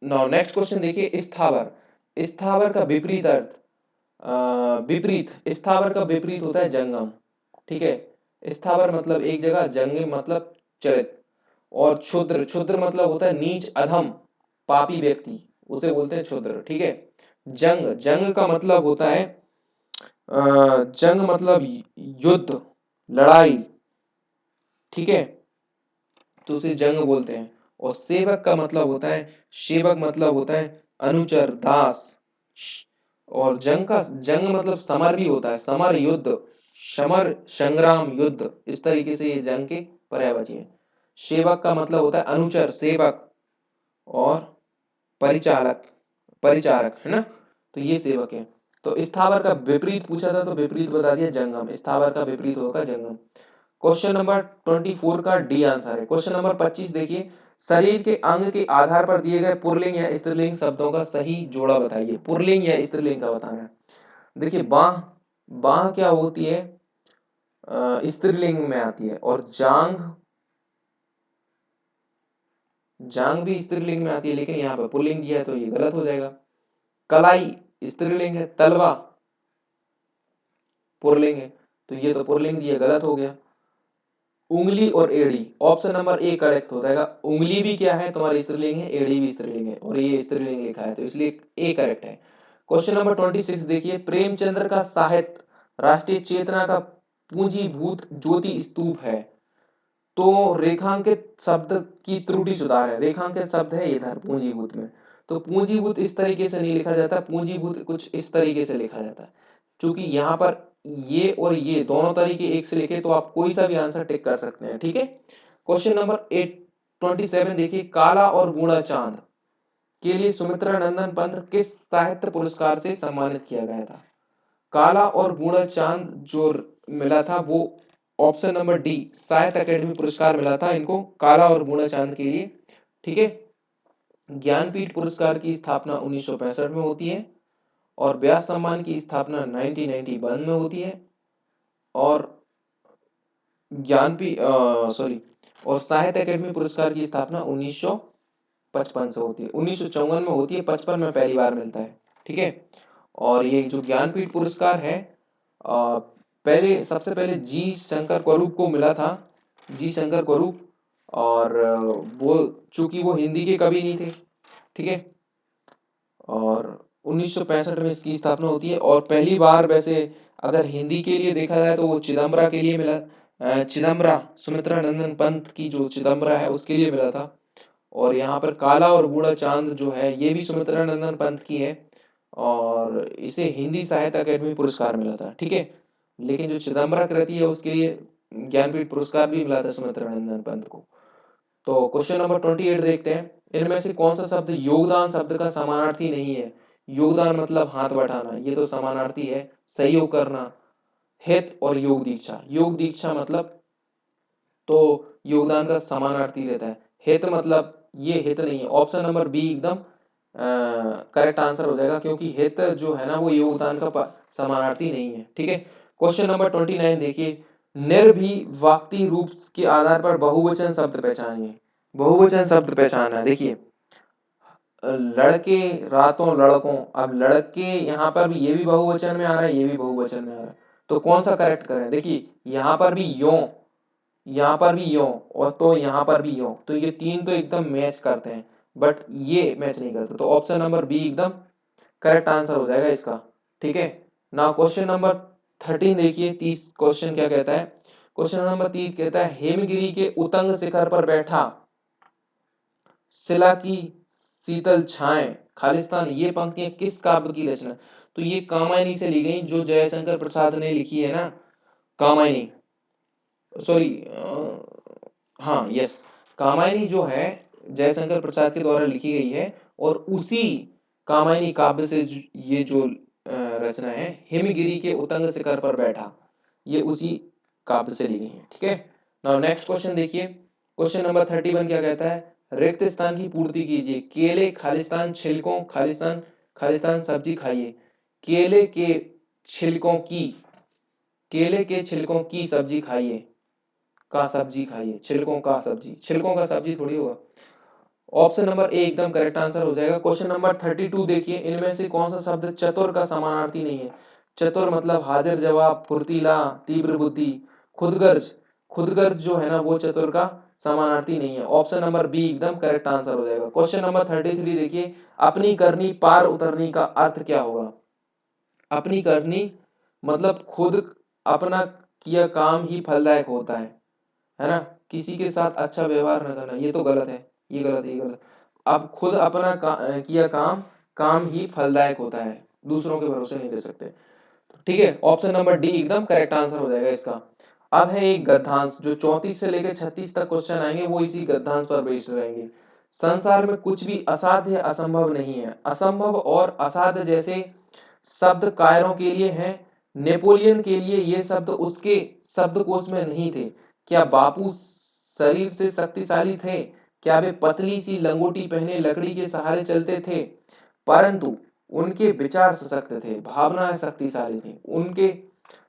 Speaker 1: नाउ नेक्स्ट क्वेश्चन देखिए, स्थावर, स्थावर का विपरीत अर्थ, विपरीत, स्थावर का विपरीत होता है जंगम, ठीक है। स्थावर मतलब एक जगह, जंगम मतलब चलित, और क्षुद्र, क्षुद्र मतलब होता है नीच, अधम, पापी व्यक्ति, उसे बोलते हैं क्षुद्र, ठीक है। जंग, जंग का मतलब होता है जंग मतलब युद्ध, लड़ाई, ठीक है, तो उसे जंग बोलते हैं। और सेवक का मतलब होता है, सेवक मतलब होता है अनुचर, दास। और जंग मतलब समर भी होता है, समर युद्ध, समर संग्राम युद्ध, इस तरीके से ये जंग के पर्यायवाची हैं। सेवक का मतलब होता है अनुचर, सेवक, और परिचालक, परिचारक, है ना, तो ये सेवक है। तो स्थावर का विपरीत पूछा था, तो विपरीत बता दिया जंगम, स्थावर का विपरीत होगा जंगम। क्वेश्चन नंबर 24 का डी आंसर है। क्वेश्चन नंबर 25 देखिए, शरीर के अंग के आधार पर दिए गए पुल्लिंग या स्त्रीलिंग शब्दों का सही जोड़ा बताइए। पुल्लिंग या स्त्रीलिंग का बताना है। देखिए बाह, बाह क्या होती है? स्त्रीलिंग में आती है। और जांग, जांग भी स्त्रीलिंग में आती है, लेकिन यहाँ पर पुल्लिंग दिया है तो ये गलत हो जाएगा। कलाई स्त्रीलिंग है, तलवा पुल्लिंग है, तो ये तो पुल्लिंग दिया, गलत हो गया। उंगली और एड़ी, ऑप्शन नंबर ए करेक्ट हो जाएगा। उंगली भी क्या है तुम्हारी स्त्रीलिंग है, एड़ी भी स्त्रीलिंग है, और ये स्त्रीलिंग लिखा है तो इसलिए ए करेक्ट है। क्वेश्चन नंबर 26 देखिए, प्रेमचंद्र का साहित्य राष्ट्रीय चेतना का पूंजीभूत ज्योति स्तूप है। तो रेखांकित शब्द की त्रुटि सुधार है, रेखांकित शब्द है इधर पूंजीभूत में, तो पूंजीभूत इस तरीके से नहीं लिखा जाता, पूंजीभूत कुछ इस तरीके से लिखा जाता है। क्योंकि यहाँ पर ये और ये दोनों तरीके एक से लिखे तो आप कोई सा भी आंसर टिक कर सकते हैं, ठीक है। क्वेश्चन नंबर 27 देखिए, काला और बूढ़ा चांद के लिए सुमित्रा नंदन पंत किस साहित्य पुरस्कार से सम्मानित किया गया था। काला और बूढ़ा चांद जो मिला था वो ऑप्शन नंबर डी साहित्य अकेडमी पुरस्कार मिला था इनको, काला और बूढ़ा चांद के लिए, ठीक है। ज्ञानपीठ पुरस्कार की स्थापना 1965 में होती है, और व्यास सम्मान की स्थापना 1991 में होती है, और ज्ञानपीठ सॉरी और साहित्य अकेडमी पुरस्कार की स्थापना 1955 से होती है, 1954 में होती है, 55 में पहली बार मिलता है, ठीक है। और ये जो ज्ञानपीठ पुरस्कार है पहले सबसे पहले जी शंकर स्वरूप को मिला था, जी शंकर स्वरूप, और वो चूंकि वो हिंदी के कवि नहीं थे, ठीक है। और 1965 में इसकी स्थापना होती है, और पहली बार वैसे अगर हिंदी के लिए देखा जाए तो वो चिदम्बरा के लिए मिला, चिदम्बरा सुमित्रा नंदन पंत की जो चिदम्बरा है उसके लिए मिला था। और यहाँ पर काला और बूढ़ा चांद जो है ये भी सुमित्रा नंदन पंत की है, और इसे हिंदी साहित्य अकेडमी पुरस्कार मिला था, ठीक है। लेकिन जो चिदम्बरा कृति है उसके लिए ज्ञानपीठ पुरस्कार भी मिला था सुमित्रा नंदन पंत को। तो क्वेश्चन नंबर 28 देखते हैं, इनमें से कौन सा शब्द योगदान शब्द का समानार्थी नहीं है। योगदान मतलब हाथ बटाना, ये तो समानार्थी है, सहयोग करना। हित और योग दीक्षा, योग दीक्षा मतलब तो योगदान का समानार्थी रहता है। हित मतलब ये हित नहीं है, ऑप्शन नंबर बी एकदम करेक्ट आंसर हो जाएगा, क्योंकि हित जो है ना वो योगदान का समानार्थी नहीं है, ठीक है। क्वेश्चन नंबर 29 देखिए, निर्भिवाक्ति रूप के आधार पर बहुवचन शब्द पहचानिए। बहुवचन शब्द पहचानना है, देखिए लड़के रातों लड़कों, अब लड़के यहाँ पर भी ये भी बहुवचन में आ रहा है, ये भी बहुवचन में आ रहा है, तो कौन सा करेक्ट करें। देखिए यहाँ पर भी यो, यहाँ पर भी यो, और तो यहाँ पर भी यो, तो ये तीन तो एकदम मैच करते हैं, बट ये मैच नहीं करते, तो ऑप्शन नंबर बी एकदम करेक्ट आंसर हो जाएगा इसका, ठीक है ना। क्वेश्चन नंबर 13 देखिए, 30 क्वेश्चन क्या कहता है। क्वेश्चन नंबर 30 कहता है, हेमगिरी के उतंग शिखर पर बैठा शिला की शीतल छाएं खालिस्तान, ये पंक्तियां किस काव्य की रचना। तो ये कामायनी से ली गई, जो जयशंकर प्रसाद ने लिखी है ना, कामायनी, सॉरी हाँ यस, कामायनी जो है जयशंकर प्रसाद के द्वारा लिखी गई है, और उसी कामायनी काव्य से ये जो रचना है हिमगिरी के उतंग शिखर पर बैठा, ये उसी काव्य से ली गई है, ठीक है। नाउ नेक्स्ट क्वेश्चन देखिए, क्वेश्चन नंबर 31 क्या कहता है, रिक्त स्थान की पूर्ति कीजिए। केले खालिस्तान छिलकों खालिस्तान, खालिस्तान सब्जी खाइए। केले के छिलकों की, केले के छिलकों की सब्जी खाइए, का सब्जी खाइए, छिलकों का सब्जी, छिलकों का सब्जी थोड़ी होगा। ऑप्शन नंबर ए एकदम करेक्ट आंसर हो जाएगा। क्वेश्चन नंबर 32 देखिए, इनमें से कौन सा शब्द चतुर का समानार्थी नहीं है। चतुर मतलब हाजिर जवाब, फुर्तीला, तीव्र बुद्धि। खुदगर्ज, खुदगर्ज जो है ना वो चतुर का समानार्थी नहीं है, ऑप्शन नंबर बी एकदम करेक्ट आंसर हो जाएगा। क्वेश्चन नंबर 33 देखिए, अपनी करनी पार उतरनी का अर्थ क्या होगा। अपनी करनी मतलब खुद अपना किया काम ही फलदायक होता है ना, किसी के साथ अच्छा व्यवहार न करना, ये तो गलत है, ये गलत है, ये गलत। अब खुद अपना किया काम, काम ही फलदायक होता है, दूसरों के भरोसे नहीं रह सकते, ठीक है। ऑप्शन नंबर डी एकदम करेक्ट आंसर हो जाएगा इसका। अब है एक गद्यांश, जो 34 से लेकर 36 तक क्वेश्चन आएंगे वो इसी गद्यांश पर बेस्ड रहेंगे। संसार में कुछ भी असाध्य असंभव नहीं है। असंभव और असाध्य जैसे शब्द कायरों के लिए हैं, नेपोलियन के लिए ये शब्द उसके शब्दकोश में नहीं थे। क्या बापू शरीर से शक्तिशाली थे, क्या वे पतली सी लंगोटी पहने लकड़ी के सहारे चलते थे, परंतु उनके विचार सशक्त थे, भावनाएं शक्तिशाली थी, उनके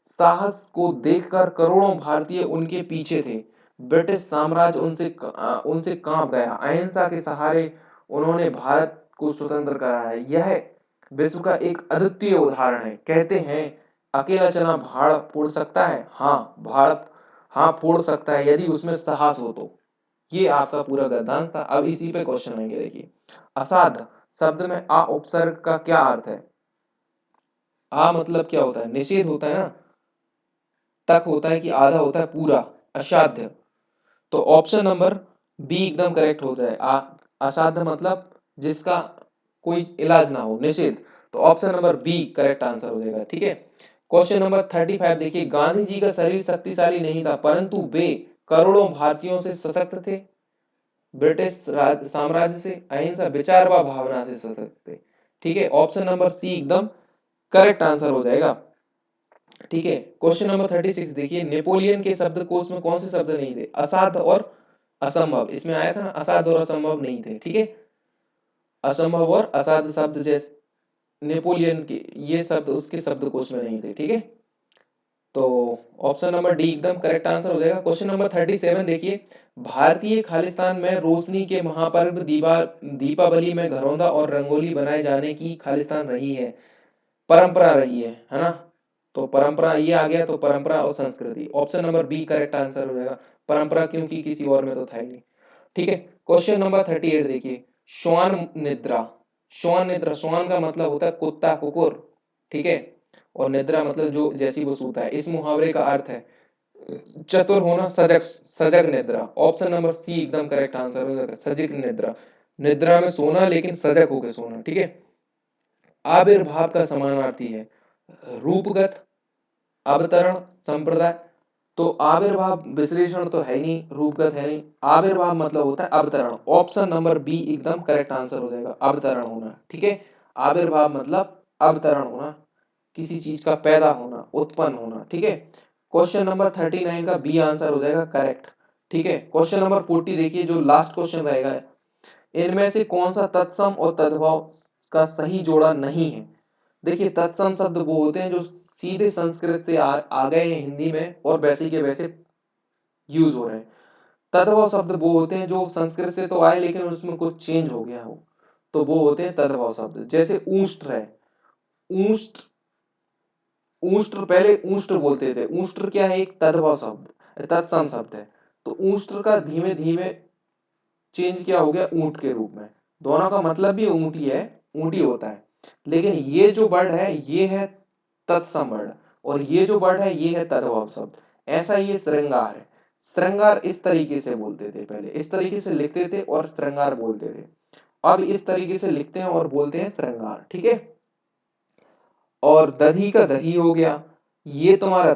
Speaker 1: साहस को देखकर करोड़ों भारतीय उनके पीछे थे। ब्रिटिश साम्राज्य उनसे कांप गया, अहिंसा के सहारे उन्होंने भारत को स्वतंत्र कराया। यह विश्व का एक अद्वितीय उदाहरण है। कहते हैं अकेला चना भाड़ फोड़ सकता है, हाँ भाड़ हाँ फोड़ सकता है यदि उसमें साहस हो तो। ये आपका पूरा गद्यांश था। अब इसी पे क्वेश्चन आएंगे, देखिए असाध शब्द में आ उपसर्ग का क्या अर्थ है? आ मतलब क्या होता है? निषेध होता है ना, तक होता है कि आधा होता है पूरा, असाध्य। तो ऑप्शन नंबर बी एकदम करेक्ट हो जाए। असाध्य मतलब जिसका कोई इलाज ना हो, निषेध। तो option number B correct answer हो जाएगा, ठीक है। क्वेश्चन नंबर 35 देखिए, गांधी जी का शरीर शक्तिशाली नहीं था परंतु वे करोड़ों भारतीयों से सशक्त थे। ब्रिटिश साम्राज्य से, अहिंसा विचार व भावना से सशक्त थे। ठीक है, ऑप्शन नंबर सी एकदम करेक्ट आंसर हो जाएगा, ठीक है। क्वेश्चन नंबर 36 देखिए, नेपोलियन के शब्दकोश में कौन से शब्द नहीं थे? असाध्य और असंभव, इसमें आया था ना, असाध्य और असंभव नहीं थे, ठीक है। असंभव और असाध्य शब्द जैसे नेपोलियन के, ये शब्द उसके शब्दकोश में नहीं थे, ठीक है। तो ऑप्शन नंबर डी एकदम करेक्ट आंसर हो जाएगा। क्वेश्चन नंबर 37 देखिए, भारतीय खालिस्तान में रोशनी के महापर्व दीपावली में घरौंदा और रंगोली बनाए जाने की खालिस्तान रही है, परंपरा रही है ना। तो परंपरा ये आ गया, तो परंपरा और संस्कृति, option number B correct answer हो जाएगा। परंपरा क्योंकि किसी और में तो था ही नहीं, ठीक है। क्वेश्चन नंबर 38 देखिए, श्वान निद्रा। श्वान निद्रा, श्वान का मतलब होता है कुत्ता, कुकुर, ठीक है। और निद्रा मतलब जो जैसी वो सूता है। इस मुहावरे का अर्थ है चतुर होना, सजग, सजग निद्रा। ऑप्शन नंबर सी एकदम करेक्ट आंसर हो जाएगा, सजग निद्रा। निद्रा में सोना लेकिन सजग होकर सोना, ठीक है। आविर्भाव का समानार्थी है रूपगत, अवतरण, संप्रदाय। तो आविर्भाव विश्लेषण तो है नहीं, रूपगत है नहीं, आविर्भाव मतलब होता है अवतरण। ऑप्शन नंबर बी एकदम करेक्ट आंसर हो जाएगा, अवतरण होना, ठीक है। आविर्भाव मतलब अवतरण होना, किसी चीज का पैदा होना, उत्पन्न होना, ठीक है। क्वेश्चन नंबर 39 का बी आंसर हो जाएगा करेक्ट, ठीक है। क्वेश्चन नंबर 40 देखिए, जो लास्ट क्वेश्चन रहेगा, इनमें से कौन सा तत्सम और तद्भव का सही जोड़ा नहीं है? देखिए तत्सम शब्द वो होते हैं जो सीधे संस्कृत से आ गए हैं हिंदी में और वैसे के वैसे यूज हो रहे हैं। तद्भव शब्द वो होते हैं जो संस्कृत से तो आए लेकिन उसमें कुछ चेंज हो गया हो, तो वो होते हैं तद्भव शब्द। जैसे ऊष्ट है, ऊष्ट, ऊष्ट्र पहले ऊष्ट्र बोलते थे, ऊष्ट्र क्या है? एक तद्भव शब्द, तत्सम शब्द है। तो ऊष्ट्र का धीमे धीमे चेंज क्या हो गया ऊंट के रूप में। दोनों का मतलब भी ऊंट ही है, ऊंट ही होता है, लेकिन ये जो वर्ड है ये है तत्सम वर्ड, और ये जो वर्ड है ये है तद्भव शब्द। ऐसा ये श्रृंगार है। श्रृंगार इस तरीके से बोलते थे, पहले इस तरीके से लिखते थे और श्रृंगार बोलते थे। अब इस तरीके से लिखते हैं और बोलते हैं श्रृंगार, ठीक है। और दधी का दही हो गया, ये तुम्हारा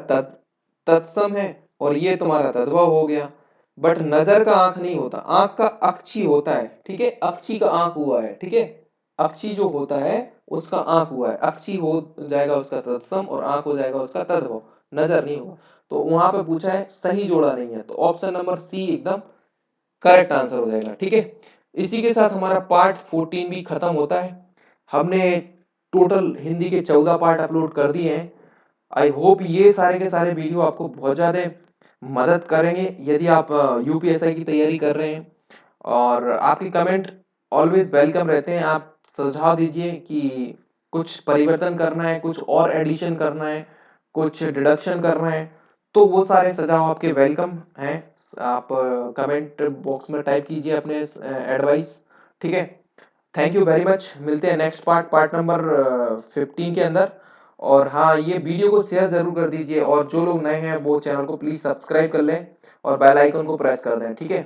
Speaker 1: तत्सम है, और ये तुम्हारा तद्भव हो गया। बट नजर का आंख नहीं होता, आंख का अक्षी होता है, ठीक है। अक्षी का आंख हुआ है, ठीक है। अक्षी जो होता है उसका आंख हुआ है, अक्षी हो जाएगा उसका तत्सम और आंख हो जाएगा उसका तद्भव, नजर नहीं होगा। तो वहां पे पूछा है सही जोड़ा नहीं है, तो ऑप्शन नंबर सी एकदम करेक्ट आंसर हो जाएगा, ठीक है। इसी के साथ हमारा पार्ट 14 भी खत्म होता है। हमने टोटल हिंदी के 14 पार्ट अपलोड कर दिए हैं। आई होप ये सारे के सारे वीडियो आपको बहुत ज़्यादा मदद करेंगे यदि आप यूपीएसआई की तैयारी कर रहे हैं। और आपके कमेंट ऑलवेज वेलकम रहते हैं। आप सुझाव दीजिए कि कुछ परिवर्तन करना है, कुछ और एडिशन करना है, कुछ डिडक्शन करना है, तो वो सारे सुझाव आपके वेलकम हैं। आप कमेंट बॉक्स में टाइप कीजिए अपने एडवाइस, ठीक है। Thank you very much. मिलते हैं नेक्स्ट पार्ट नंबर 15 के अंदर। और हाँ, ये वीडियो को शेयर जरूर कर दीजिए, और जो लोग नए हैं वो चैनल को प्लीज सब्सक्राइब कर लें और बेल आइकन को प्रेस कर दें, ठीक है।